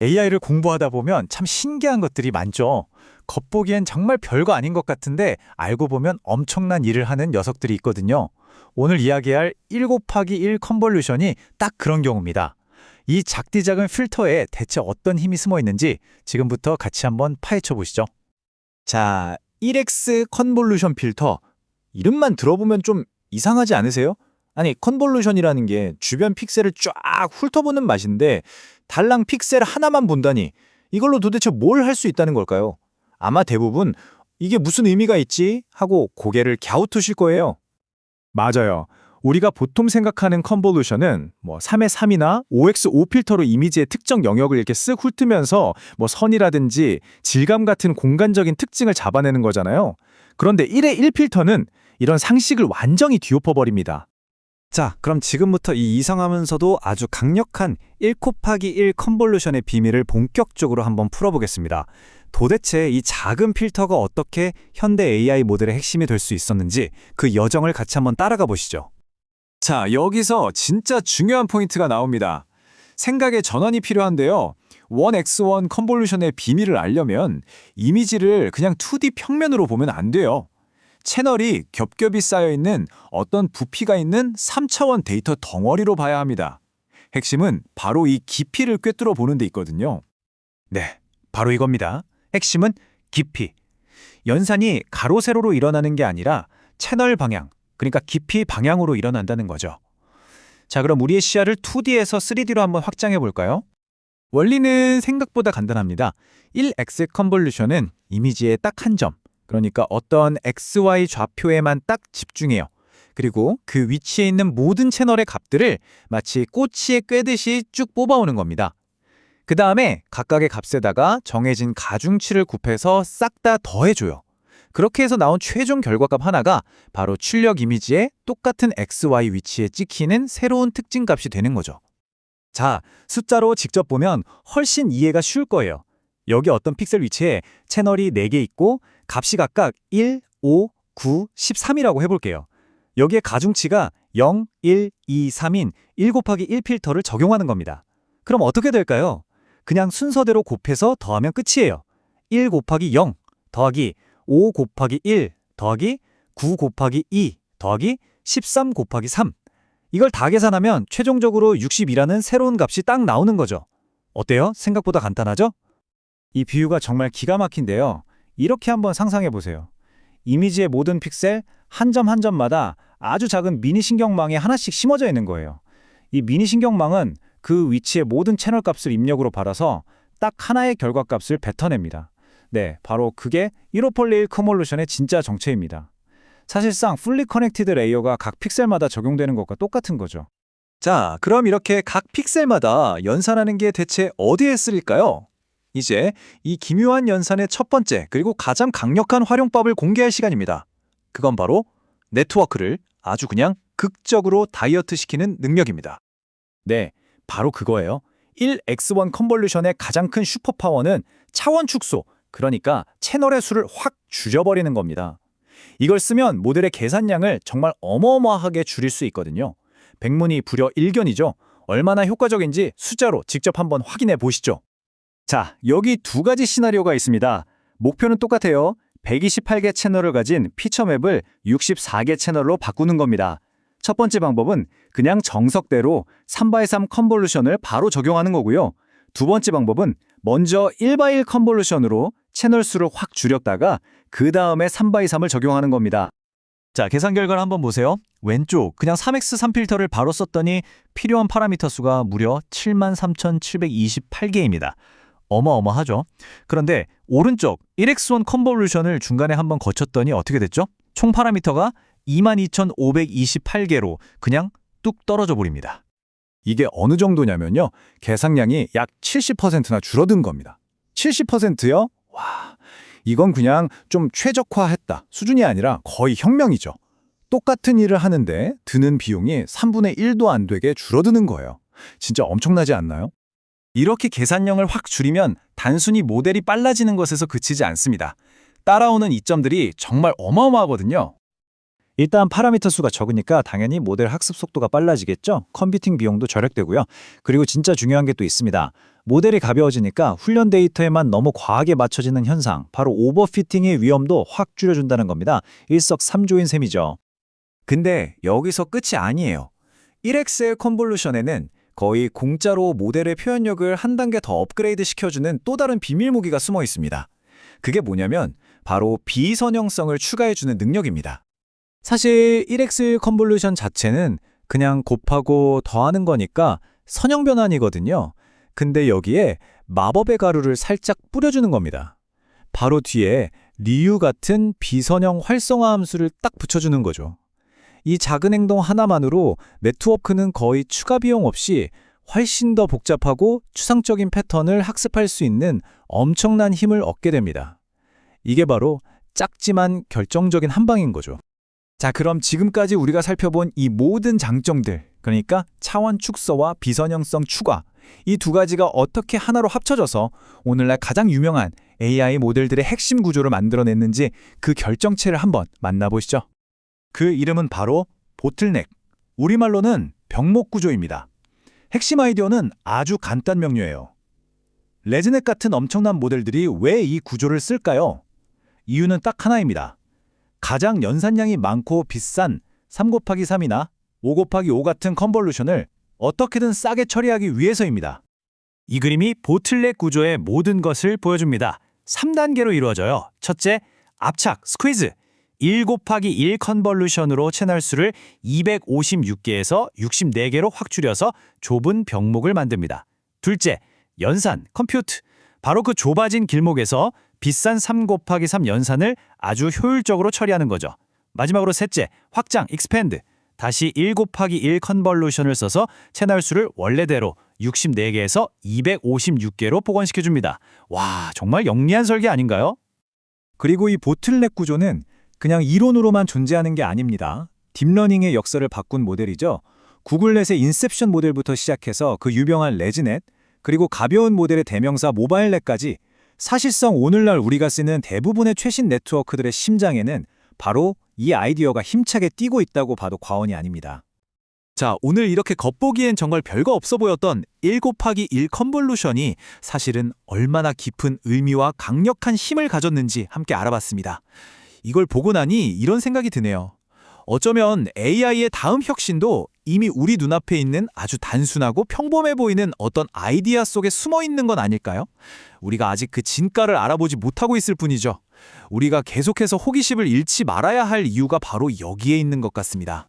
AI를 공부하다 보면 참 신기한 것들이 많죠. 겉보기엔 정말 별거 아닌 것 같은데 알고 보면 엄청난 일을 하는 녀석들이 있거든요. 오늘 이야기할 1 곱하기 1 컨볼루션이 딱 그런 경우입니다. 이 작디 작은 필터에 대체 어떤 힘이 숨어 있는지 지금부터 같이 한번 파헤쳐 보시죠. 자, 1x 컨볼루션 필터. 이름만 들어보면 좀 이상하지 않으세요? 아니, 컨볼루션이라는 게 주변 픽셀을 쫙 훑어보는 맛인데 달랑 픽셀 하나만 본다니 이걸로 도대체 뭘 할 수 있다는 걸까요? 아마 대부분 이게 무슨 의미가 있지? 하고 고개를 갸우투실 거예요. 맞아요. 우리가 보통 생각하는 컨볼루션은 3의 3이나 5x5 필터로 이미지의 특정 영역을 이렇게 쓱 훑으면서 선이라든지 질감 같은 공간적인 특징을 잡아내는 거잖아요. 그런데 1의 1 필터는 이런 상식을 완전히 뒤엎어버립니다. 자, 그럼 지금부터 이 이상하면서도 아주 강력한 1 곱하기 1 컨볼루션의 비밀을 본격적으로 한번 풀어보겠습니다. 도대체 이 작은 필터가 어떻게 현대 AI 모델의 핵심이 될 수 있었는지 그 여정을 같이 한번 따라가 보시죠. 자, 여기서 진짜 중요한 포인트가 나옵니다. 생각의 전환이 필요한데요. 1x1 컨볼루션의 비밀을 알려면 이미지를 그냥 2D 평면으로 보면 안 돼요. 채널이 겹겹이 쌓여있는 어떤 부피가 있는 3차원 데이터 덩어리로 봐야 합니다. 핵심은 바로 이 깊이를 꿰뚫어 보는 데 있거든요. 네, 바로 이겁니다. 핵심은 깊이. 연산이 가로 세로로 일어나는 게 아니라 채널 방향, 그러니까 깊이 방향으로 일어난다는 거죠. 자, 그럼 우리의 시야를 2D에서 3D로 한번 확장해 볼까요? 원리는 생각보다 간단합니다. 1x 컨볼루션은 이미지의 딱 한 점, 그러니까 어떤 XY 좌표에만 딱 집중해요. 그리고 그 위치에 있는 모든 채널의 값들을 마치 꼬치에 꿰듯이 쭉 뽑아오는 겁니다. 그 다음에 각각의 값에다가 정해진 가중치를 곱해서 싹 다 더해줘요. 그렇게 해서 나온 최종 결과값 하나가 바로 출력 이미지에 똑같은 XY 위치에 찍히는 새로운 특징 값이 되는 거죠. 자, 숫자로 직접 보면 훨씬 이해가 쉬울 거예요. 여기 어떤 픽셀 위치에 채널이 4개 있고 값이 각각 1, 5, 9, 13이라고 해볼게요. 여기에 가중치가 0, 1, 2, 3인 1 곱하기 1 필터를 적용하는 겁니다. 그럼 어떻게 될까요? 그냥 순서대로 곱해서 더하면 끝이에요. 1 곱하기 0 더하기 5 곱하기 1 더하기 9 곱하기 2 더하기 13 곱하기 3. 이걸 다 계산하면 최종적으로 60이라는 새로운 값이 딱 나오는 거죠. 어때요? 생각보다 간단하죠? 이 비유가 정말 기가 막힌데요. 이렇게 한번 상상해 보세요. 이미지의 모든 픽셀 한 점 한 점마다 아주 작은 미니 신경망이 하나씩 심어져 있는 거예요. 이 미니 신경망은 그 위치의 모든 채널 값을 입력으로 받아서 딱 하나의 결과값을 뱉어냅니다. 네, 바로 그게 1581 컨볼루션의 진짜 정체입니다. 사실상 풀리 커넥티드 레이어가 각 픽셀마다 적용되는 것과 똑같은 거죠. 자, 그럼 이렇게 각 픽셀마다 연산하는 게 대체 어디에 쓰일까요? 이제 이 기묘한 연산의 첫 번째 그리고 가장 강력한 활용법을 공개할 시간입니다. 그건 바로 네트워크를 아주 그냥 극적으로 다이어트시키는 능력입니다. 네, 바로 그거예요. 1x1 컨볼루션의 가장 큰 슈퍼파워는 차원 축소, 그러니까 채널의 수를 확 줄여버리는 겁니다. 이걸 쓰면 모델의 계산량을 정말 어마어마하게 줄일 수 있거든요. 백문이 불여 일견이죠. 얼마나 효과적인지 숫자로 직접 한번 확인해 보시죠. 자, 여기 두 가지 시나리오가 있습니다. 목표는 똑같아요. 128개 채널을 가진 피처맵을 64개 채널로 바꾸는 겁니다. 첫 번째 방법은 그냥 정석대로 3x3 컨볼루션을 바로 적용하는 거고요. 두 번째 방법은 먼저 1x1 컨볼루션으로 채널 수를 확 줄였다가 그 다음에 3x3을 적용하는 겁니다. 자, 계산 결과를 한번 보세요. 왼쪽 그냥 3x3 필터를 바로 썼더니 필요한 파라미터 수가 무려 73,728개입니다. 어마어마하죠? 그런데 오른쪽 1x1 컨볼루션을 중간에 한번 거쳤더니 어떻게 됐죠? 총 파라미터가 22,528개로 그냥 뚝 떨어져 버립니다. 이게 어느 정도냐면요. 계산량이 약 70%나 줄어든 겁니다. 70%요? 와, 이건 그냥 좀 최적화했다 수준이 아니라 거의 혁명이죠. 똑같은 일을 하는데 드는 비용이 3분의 1도 안 되게 줄어드는 거예요. 진짜 엄청나지 않나요? 이렇게 계산량을 확 줄이면 단순히 모델이 빨라지는 것에서 그치지 않습니다. 따라오는 이점들이 정말 어마어마하거든요. 일단 파라미터 수가 적으니까 당연히 모델 학습 속도가 빨라지겠죠. 컴퓨팅 비용도 절약되고요. 그리고 진짜 중요한 게 또 있습니다. 모델이 가벼워지니까 훈련 데이터에만 너무 과하게 맞춰지는 현상, 바로 오버피팅의 위험도 확 줄여준다는 겁니다. 일석삼조인 셈이죠. 근데 여기서 끝이 아니에요. 1XL 컨볼루션에는 거의 공짜로 모델의 표현력을 한 단계 더 업그레이드 시켜주는 또 다른 비밀 무기가 숨어 있습니다. 그게 뭐냐면 바로 비선형성을 추가해주는 능력입니다. 사실 1XL 컨볼루션 자체는 그냥 곱하고 더하는 거니까 선형 변환이거든요. 근데 여기에 마법의 가루를 살짝 뿌려주는 겁니다. 바로 뒤에 리유 같은 비선형 활성화 함수를 딱 붙여주는 거죠. 이 작은 행동 하나만으로 네트워크는 거의 추가 비용 없이 훨씬 더 복잡하고 추상적인 패턴을 학습할 수 있는 엄청난 힘을 얻게 됩니다. 이게 바로 작지만 결정적인 한 방인 거죠. 자, 그럼 지금까지 우리가 살펴본 이 모든 장점들, 그러니까 차원 축소와 비선형성 추가, 이 두 가지가 어떻게 하나로 합쳐져서 오늘날 가장 유명한 AI 모델들의 핵심 구조를 만들어냈는지 그 결정체를 한번 만나보시죠. 그 이름은 바로 보틀넥, 우리말로는 병목 구조입니다. 핵심 아이디어는 아주 간단 명료해요. 레즈넷 같은 엄청난 모델들이 왜 이 구조를 쓸까요? 이유는 딱 하나입니다. 가장 연산량이 많고 비싼 3곱하기3이나 5곱하기5 같은 컨볼루션을 어떻게든 싸게 처리하기 위해서입니다. 이 그림이 보틀넥 구조의 모든 것을 보여줍니다. 3단계로 이루어져요. 첫째, 압착, 스퀴즈. 1 곱하기 1 컨볼루션으로 채널 수를 256개에서 64개로 확 줄여서 좁은 병목을 만듭니다. 둘째, 연산, 컴퓨트. 바로 그 좁아진 길목에서 비싼 3 곱하기 3 연산을 아주 효율적으로 처리하는 거죠. 마지막으로 셋째, 확장, 익스펜드. 다시 1 곱하기 1 컨볼루션을 써서 채널 수를 원래대로 64개에서 256개로 복원시켜줍니다. 와, 정말 영리한 설계 아닌가요? 그리고 이 보틀넥 구조는 그냥 이론으로만 존재하는 게 아닙니다. 딥러닝의 역사를 바꾼 모델이죠. 구글넷의 인셉션 모델부터 시작해서 그 유명한 레즈넷, 그리고 가벼운 모델의 대명사 모바일넷까지 사실상 오늘날 우리가 쓰는 대부분의 최신 네트워크들의 심장에는 바로 이 아이디어가 힘차게 뛰고 있다고 봐도 과언이 아닙니다. 자, 오늘 이렇게 겉보기엔 정말 별거 없어 보였던 1 곱하기 1 컨볼루션이 사실은 얼마나 깊은 의미와 강력한 힘을 가졌는지 함께 알아봤습니다. 이걸 보고 나니 이런 생각이 드네요. 어쩌면 AI의 다음 혁신도 이미 우리 눈앞에 있는 아주 단순하고 평범해 보이는 어떤 아이디어 속에 숨어 있는 건 아닐까요? 우리가 아직 그 진가를 알아보지 못하고 있을 뿐이죠. 우리가 계속해서 호기심을 잃지 말아야 할 이유가 바로 여기에 있는 것 같습니다.